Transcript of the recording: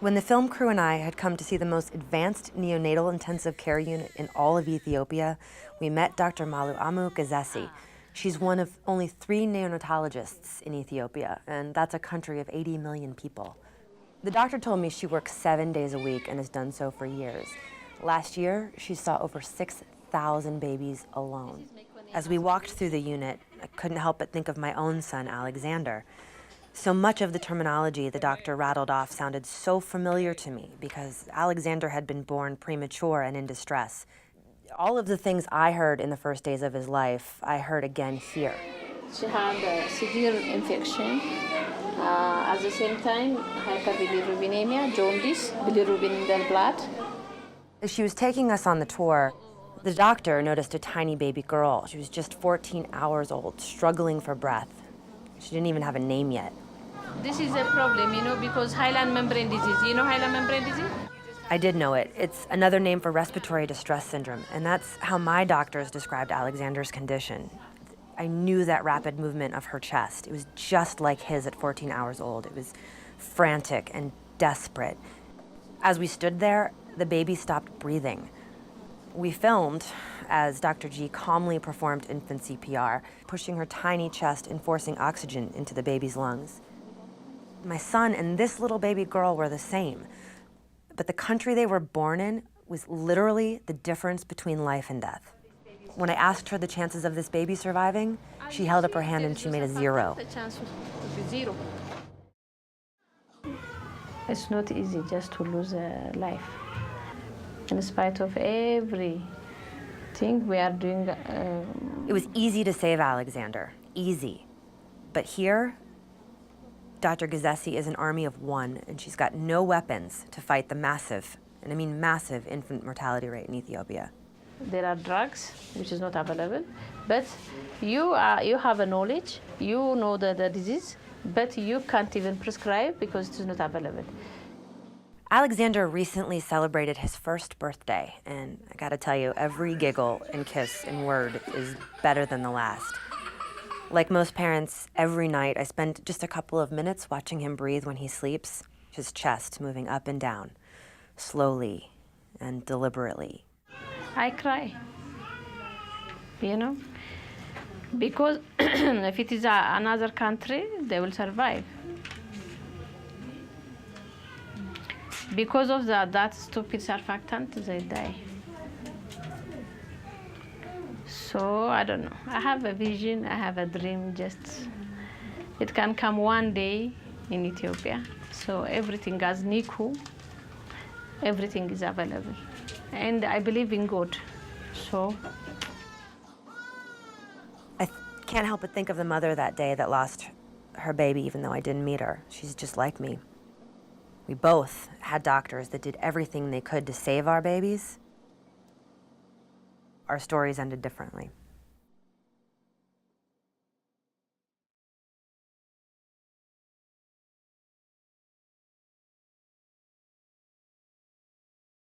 When the film crew and I had come to see the most advanced neonatal intensive care unit in all of Ethiopia, we met Dr. Maluamu Gazesi. She's one of only 3 neonatologists in Ethiopia, and that's a country of 80 million people. The doctor told me she works 7 days a week and has done so for years. Last year, she saw over 6,000 babies alone. As we walked through the unit, I couldn't help but think of my own son, Alexander. So much of the terminology the doctor rattled off sounded so familiar to me because Alexander had been born premature and in distress. All of the things I heard in the first days of his life, I heard again here. She had a severe infection. At the same time, hyperbilirubinemia, jaundice, bilirubin in the blood. As she was taking us on the tour, the doctor noticed a tiny baby girl. She was just 14 hours old, struggling for breath. She didn't even have a name yet. This is a problem, because hyaline membrane disease. You know hyaline membrane disease? I did know it. It's another name for respiratory distress syndrome, and that's how my doctors described Alexander's condition. I knew that rapid movement of her chest. It was just like his at 14 hours old. It was frantic and desperate. As we stood there, the baby stopped breathing. We filmed as Dr. G calmly performed infant CPR, pushing her tiny chest and forcing oxygen into the baby's lungs. My son and this little baby girl were the same, but the country they were born in was literally the difference between life and death. When I asked her the chances of this baby surviving, she held up her hand and she made a 0. The chance would be 0. It's not easy just to lose a life. In spite of everything we are doing. It was easy to save Alexander, easy. But here, Dr. Gazesi is an army of one, and she's got no weapons to fight the massive, and I mean massive, infant mortality rate in Ethiopia. There are drugs which is not available, but you have a knowledge, you know the disease, but you can't even prescribe because it is not available. Alexander recently celebrated his first birthday, and I gotta tell you, every giggle and kiss and word is better than the last. Like most parents, every night I spend just a couple of minutes watching him breathe when he sleeps, his chest moving up and down, slowly and deliberately. I cry, because if it is another country, they will survive. Because of that stupid surfactant, they die. So, I don't know. I have a vision, I have a dream, it can come one day in Ethiopia. So everything has NICU, everything is available. And I believe in God, so. I can't help but think of the mother that day that lost her baby, even though I didn't meet her. She's just like me. We both had doctors that did everything they could to save our babies. Our stories ended differently.